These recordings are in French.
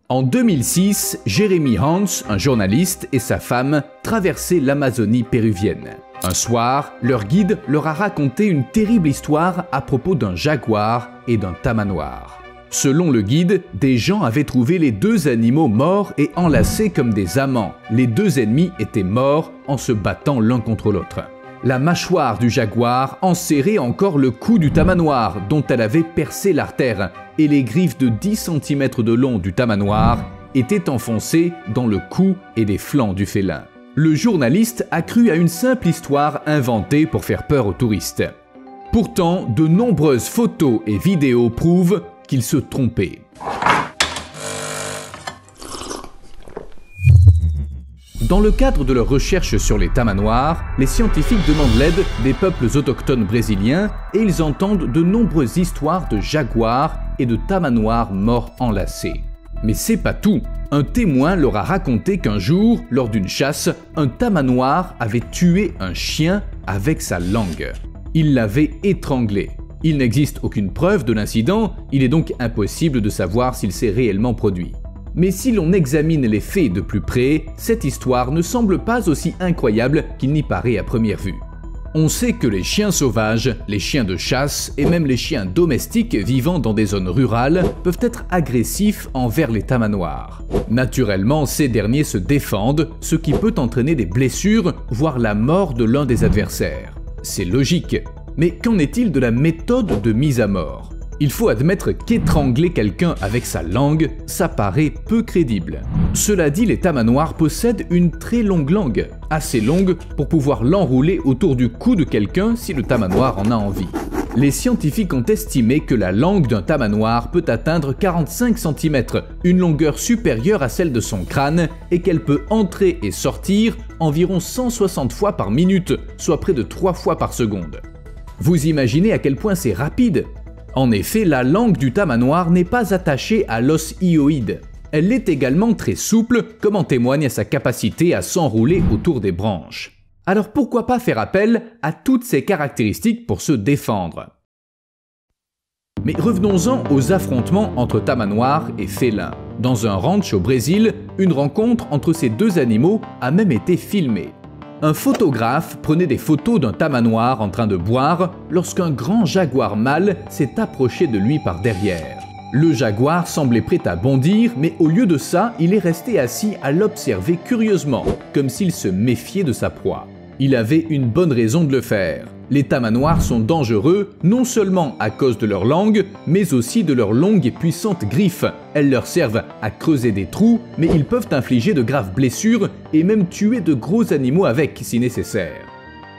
En 2006, Jeremy Hans, un journaliste, et sa femme traversaient l'Amazonie péruvienne. Un soir, leur guide leur a raconté une terrible histoire à propos d'un jaguar et d'un tamanoir. Selon le guide, des gens avaient trouvé les deux animaux morts et enlacés comme des amants. Les deux ennemis étaient morts en se battant l'un contre l'autre. La mâchoire du jaguar enserrait encore le cou du tamanoir dont elle avait percé l'artère et les griffes de 10 cm de long du tamanoir étaient enfoncées dans le cou et les flancs du félin. Le journaliste a cru à une simple histoire inventée pour faire peur aux touristes. Pourtant, de nombreuses photos et vidéos prouvent qu'il se trompait. Dans le cadre de leurs recherches sur les tamanoirs, les scientifiques demandent l'aide des peuples autochtones brésiliens et ils entendent de nombreuses histoires de jaguars et de tamanoirs morts enlacés. Mais c'est pas tout. Un témoin leur a raconté qu'un jour, lors d'une chasse, un tamanoir avait tué un chien avec sa langue. Il l'avait étranglé. Il n'existe aucune preuve de l'incident, il est donc impossible de savoir s'il s'est réellement produit. Mais si l'on examine les faits de plus près, cette histoire ne semble pas aussi incroyable qu'il n'y paraît à première vue. On sait que les chiens sauvages, les chiens de chasse et même les chiens domestiques vivant dans des zones rurales peuvent être agressifs envers les tamanoirs. Naturellement, ces derniers se défendent, ce qui peut entraîner des blessures, voire la mort de l'un des adversaires. C'est logique. Mais qu'en est-il de la méthode de mise à mort ? Il faut admettre qu'étrangler quelqu'un avec sa langue, ça paraît peu crédible. Cela dit, les tamanoirs possèdent une très longue langue, assez longue pour pouvoir l'enrouler autour du cou de quelqu'un si le tamanoir en a envie. Les scientifiques ont estimé que la langue d'un tamanoir peut atteindre 45 cm, une longueur supérieure à celle de son crâne, et qu'elle peut entrer et sortir environ 160 fois par minute, soit près de 3 fois par seconde. Vous imaginez à quel point c'est rapide? En effet, la langue du tamanoir n'est pas attachée à l'os hyoïde. Elle est également très souple, comme en témoigne sa capacité à s'enrouler autour des branches. Alors pourquoi pas faire appel à toutes ces caractéristiques pour se défendre? Mais revenons-en aux affrontements entre tamanoirs et félins. Dans un ranch au Brésil, une rencontre entre ces deux animaux a même été filmée. Un photographe prenait des photos d'un tamanoir en train de boire lorsqu'un grand jaguar mâle s'est approché de lui par derrière. Le jaguar semblait prêt à bondir, mais au lieu de ça, il est resté assis à l'observer curieusement, comme s'il se méfiait de sa proie. Il avait une bonne raison de le faire. Les tamanoirs sont dangereux non seulement à cause de leur langue, mais aussi de leurs longues et puissantes griffes. Elles leur servent à creuser des trous, mais ils peuvent infliger de graves blessures et même tuer de gros animaux avec si nécessaire.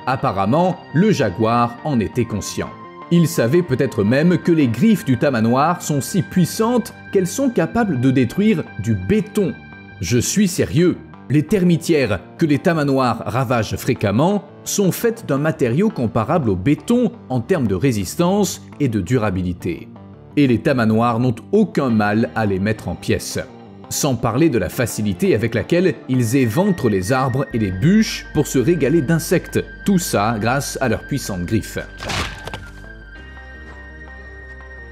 Apparemment, le jaguar en était conscient. Il savait peut-être même que les griffes du tamanoir sont si puissantes qu'elles sont capables de détruire du béton. Je suis sérieux. Les termitières que les tamanoirs ravagent fréquemment sont faites d'un matériau comparable au béton en termes de résistance et de durabilité. Et les tamanoirs n'ont aucun mal à les mettre en pièces. Sans parler de la facilité avec laquelle ils éventrent les arbres et les bûches pour se régaler d'insectes, tout ça grâce à leurs puissantes griffes.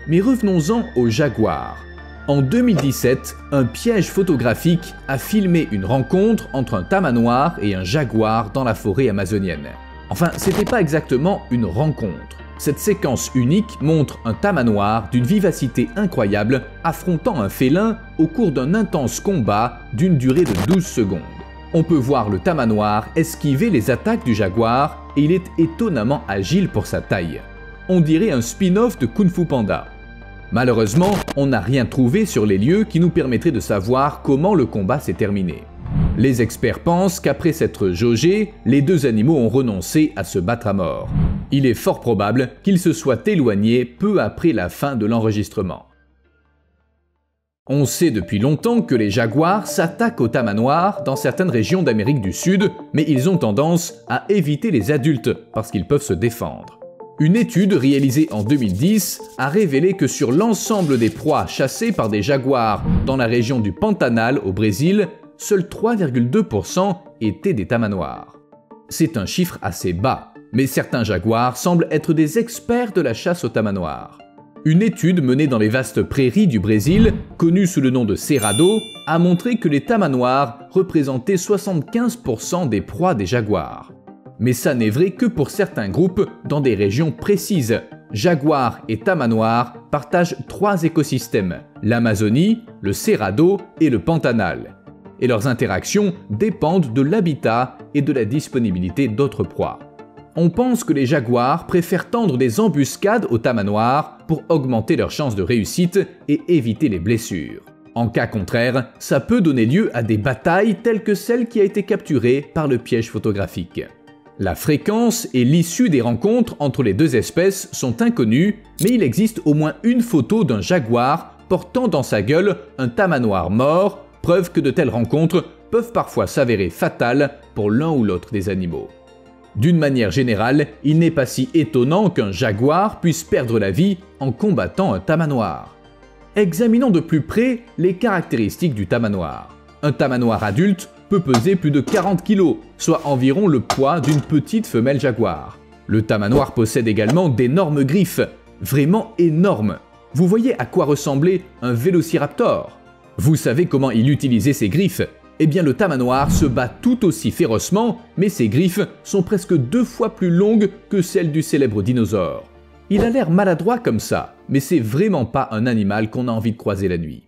Mais revenons-en au jaguar. En 2017, un piège photographique a filmé une rencontre entre un tamanoir et un jaguar dans la forêt amazonienne. Enfin, c'était pas exactement une rencontre. Cette séquence unique montre un tamanoir d'une vivacité incroyable affrontant un félin au cours d'un intense combat d'une durée de 12 secondes. On peut voir le tamanoir esquiver les attaques du jaguar et il est étonnamment agile pour sa taille. On dirait un spin-off de Kung Fu Panda. Malheureusement, on n'a rien trouvé sur les lieux qui nous permettrait de savoir comment le combat s'est terminé. Les experts pensent qu'après s'être jaugés, les deux animaux ont renoncé à se battre à mort. Il est fort probable qu'ils se soient éloignés peu après la fin de l'enregistrement. On sait depuis longtemps que les jaguars s'attaquent aux tamanoirs dans certaines régions d'Amérique du Sud, mais ils ont tendance à éviter les adultes parce qu'ils peuvent se défendre. Une étude réalisée en 2010 a révélé que sur l'ensemble des proies chassées par des jaguars dans la région du Pantanal au Brésil, seuls 3,2% étaient des tamanoirs. C'est un chiffre assez bas, mais certains jaguars semblent être des experts de la chasse aux tamanoirs. Une étude menée dans les vastes prairies du Brésil, connue sous le nom de Cerrado, a montré que les tamanoirs représentaient 75% des proies des jaguars. Mais ça n'est vrai que pour certains groupes dans des régions précises. Jaguars et tamanoirs partagent 3 écosystèmes, l'Amazonie, le Cerrado et le Pantanal. Et leurs interactions dépendent de l'habitat et de la disponibilité d'autres proies. On pense que les jaguars préfèrent tendre des embuscades aux tamanoirs pour augmenter leurs chances de réussite et éviter les blessures. En cas contraire, ça peut donner lieu à des batailles telles que celle qui a été capturée par le piège photographique. La fréquence et l'issue des rencontres entre les deux espèces sont inconnues, mais il existe au moins une photo d'un jaguar portant dans sa gueule un tamanoir mort, preuve que de telles rencontres peuvent parfois s'avérer fatales pour l'un ou l'autre des animaux. D'une manière générale, il n'est pas si étonnant qu'un jaguar puisse perdre la vie en combattant un tamanoir. Examinons de plus près les caractéristiques du tamanoir. Un tamanoir adulte peut peser plus de 40 kg, soit environ le poids d'une petite femelle jaguar. Le tamanoir possède également d'énormes griffes, vraiment énormes. Vous voyez à quoi ressemblait un vélociraptor? Vous savez comment il utilisait ses griffes? Eh bien le tamanoir se bat tout aussi férocement, mais ses griffes sont presque 2 fois plus longues que celles du célèbre dinosaure. Il a l'air maladroit comme ça, mais c'est vraiment pas un animal qu'on a envie de croiser la nuit.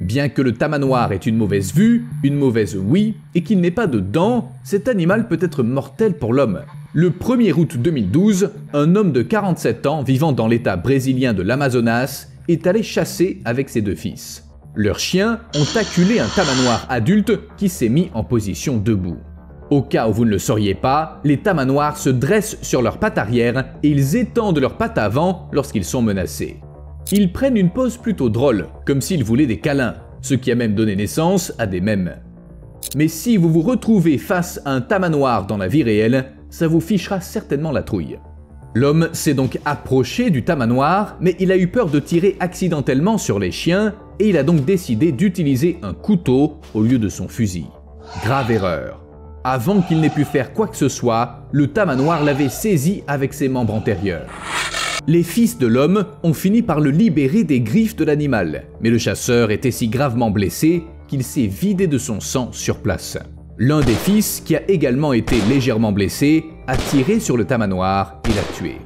Bien que le tamanoir ait une mauvaise vue, une mauvaise ouïe, et qu'il n'ait pas de dents, cet animal peut être mortel pour l'homme. Le 1er août 2012, un homme de 47 ans vivant dans l'état brésilien de l'Amazonas est allé chasser avec ses 2 fils. Leurs chiens ont acculé un tamanoir adulte qui s'est mis en position debout. Au cas où vous ne le sauriez pas, les tamanoirs se dressent sur leurs pattes arrière et ils étendent leurs pattes avant lorsqu'ils sont menacés. Ils prennent une pose plutôt drôle, comme s'ils voulaient des câlins, ce qui a même donné naissance à des mèmes. Mais si vous vous retrouvez face à un tamanoir dans la vie réelle, ça vous fichera certainement la trouille. L'homme s'est donc approché du tamanoir, mais il a eu peur de tirer accidentellement sur les chiens et il a donc décidé d'utiliser un couteau au lieu de son fusil. Grave erreur. Avant qu'il n'ait pu faire quoi que ce soit, le tamanoir l'avait saisi avec ses membres antérieurs. Les fils de l'homme ont fini par le libérer des griffes de l'animal, mais le chasseur était si gravement blessé qu'il s'est vidé de son sang sur place. L'un des fils, qui a également été légèrement blessé, a tiré sur le tamanoir et l'a tué.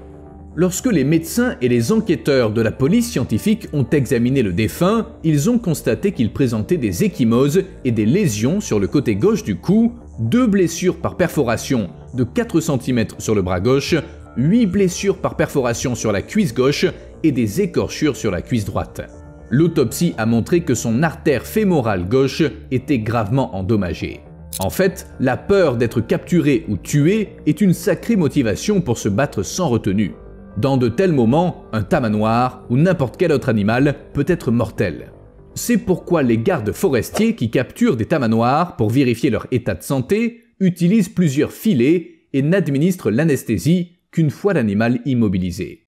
Lorsque les médecins et les enquêteurs de la police scientifique ont examiné le défunt, ils ont constaté qu'il présentait des ecchymoses et des lésions sur le côté gauche du cou, 2 blessures par perforation de 4 cm sur le bras gauche, 8 blessures par perforation sur la cuisse gauche et des écorchures sur la cuisse droite. L'autopsie a montré que son artère fémorale gauche était gravement endommagée. En fait, la peur d'être capturé ou tué est une sacrée motivation pour se battre sans retenue. Dans de tels moments, un tamanoir ou n'importe quel autre animal peut être mortel. C'est pourquoi les gardes forestiers qui capturent des tamanoirs pour vérifier leur état de santé utilisent plusieurs filets et n'administrent l'anesthésie qu'une fois l'animal immobilisé.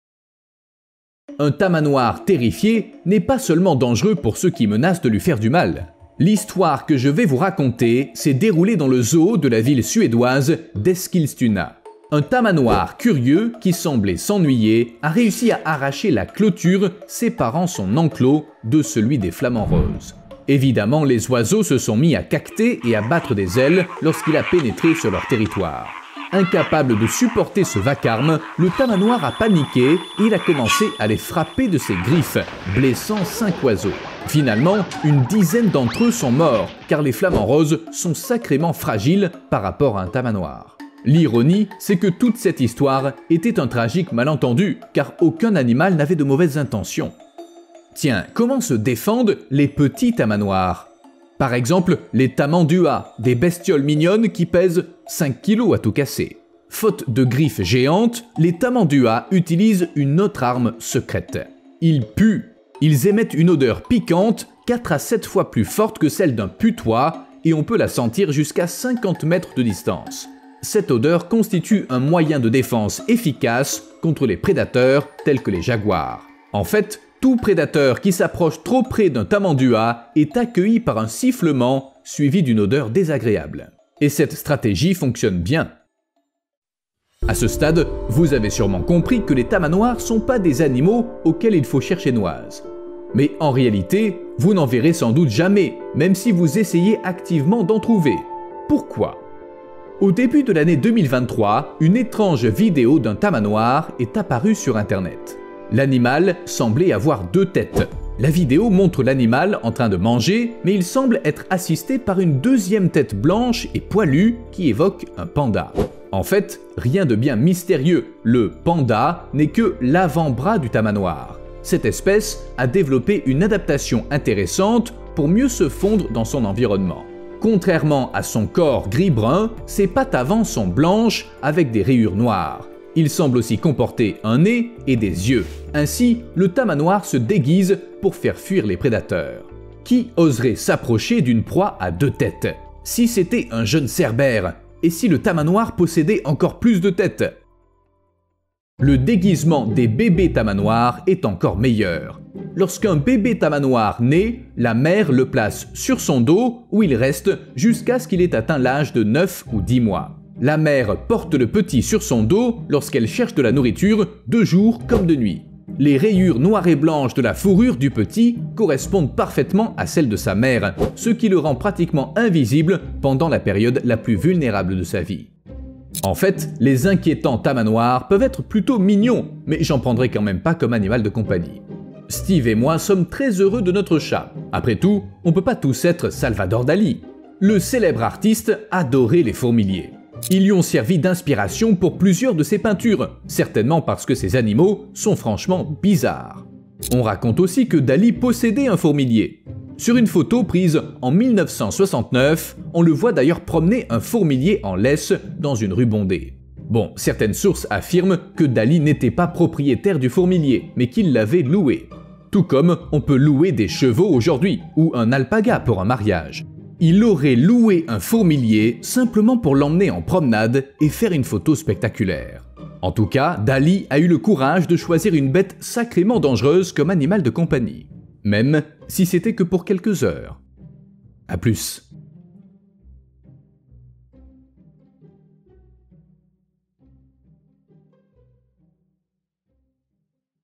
Un tamanoir terrifié n'est pas seulement dangereux pour ceux qui menacent de lui faire du mal. L'histoire que je vais vous raconter s'est déroulée dans le zoo de la ville suédoise d'Eskilstuna. Un tamanoir curieux qui semblait s'ennuyer a réussi à arracher la clôture séparant son enclos de celui des flamants roses. Évidemment, les oiseaux se sont mis à caqueter et à battre des ailes lorsqu'il a pénétré sur leur territoire. Incapable de supporter ce vacarme, le tamanoir a paniqué et il a commencé à les frapper de ses griffes, blessant 5 oiseaux. Finalement, une dizaine d'entre eux sont morts, car les flamants roses sont sacrément fragiles par rapport à un tamanoir. L'ironie, c'est que toute cette histoire était un tragique malentendu, car aucun animal n'avait de mauvaises intentions. Tiens, comment se défendent les petits tamanoirs ? Par exemple, les tamanduas, des bestioles mignonnes qui pèsent 5 kg à tout casser. Faute de griffes géantes, les tamanduas utilisent une autre arme secrète. Ils puent. Ils émettent une odeur piquante 4 à 7 fois plus forte que celle d'un putois et on peut la sentir jusqu'à 50 mètres de distance. Cette odeur constitue un moyen de défense efficace contre les prédateurs tels que les jaguars. En fait, tout prédateur qui s'approche trop près d'un tamandua est accueilli par un sifflement suivi d'une odeur désagréable. Et cette stratégie fonctionne bien. À ce stade, vous avez sûrement compris que les tamanoirs sont pas des animaux auxquels il faut chercher noise. Mais en réalité, vous n'en verrez sans doute jamais, même si vous essayez activement d'en trouver. Pourquoi ? Au début de l'année 2023, une étrange vidéo d'un tamanoir est apparue sur Internet. L'animal semblait avoir 2 têtes. La vidéo montre l'animal en train de manger, mais il semble être assisté par une 2e tête blanche et poilue qui évoque un panda. En fait, rien de bien mystérieux, le panda n'est que l'avant-bras du tamanoir. Cette espèce a développé une adaptation intéressante pour mieux se fondre dans son environnement. Contrairement à son corps gris-brun, ses pattes avant sont blanches avec des rayures noires. Il semble aussi comporter un nez et des yeux. Ainsi, le tamanoir se déguise pour faire fuir les prédateurs. Qui oserait s'approcher d'une proie à 2 têtes? Si c'était un jeune cerbère, et si le tamanoir possédait encore plus de têtes? Le déguisement des bébés tamanoirs est encore meilleur. Lorsqu'un bébé tamanoir naît, la mère le place sur son dos où il reste jusqu'à ce qu'il ait atteint l'âge de 9 ou 10 mois. La mère porte le petit sur son dos lorsqu'elle cherche de la nourriture de jour comme de nuit. Les rayures noires et blanches de la fourrure du petit correspondent parfaitement à celles de sa mère, ce qui le rend pratiquement invisible pendant la période la plus vulnérable de sa vie. En fait, les inquiétants tamanoirs peuvent être plutôt mignons, mais j'en prendrai quand même pas comme animal de compagnie. Steve et moi sommes très heureux de notre chat. Après tout, on peut pas tous être Salvador Dali. Le célèbre artiste adorait les fourmiliers. Ils lui ont servi d'inspiration pour plusieurs de ses peintures, certainement parce que ces animaux sont franchement bizarres. On raconte aussi que Dali possédait un fourmilier. Sur une photo prise en 1969, on le voit d'ailleurs promener un fourmilier en laisse dans une rue bondée. Bon, certaines sources affirment que Dali n'était pas propriétaire du fourmilier, mais qu'il l'avait loué. Tout comme on peut louer des chevaux aujourd'hui, ou un alpaga pour un mariage. Il aurait loué un fourmilier simplement pour l'emmener en promenade et faire une photo spectaculaire. En tout cas, Dali a eu le courage de choisir une bête sacrément dangereuse comme animal de compagnie. Même si c'était que pour quelques heures. À plus.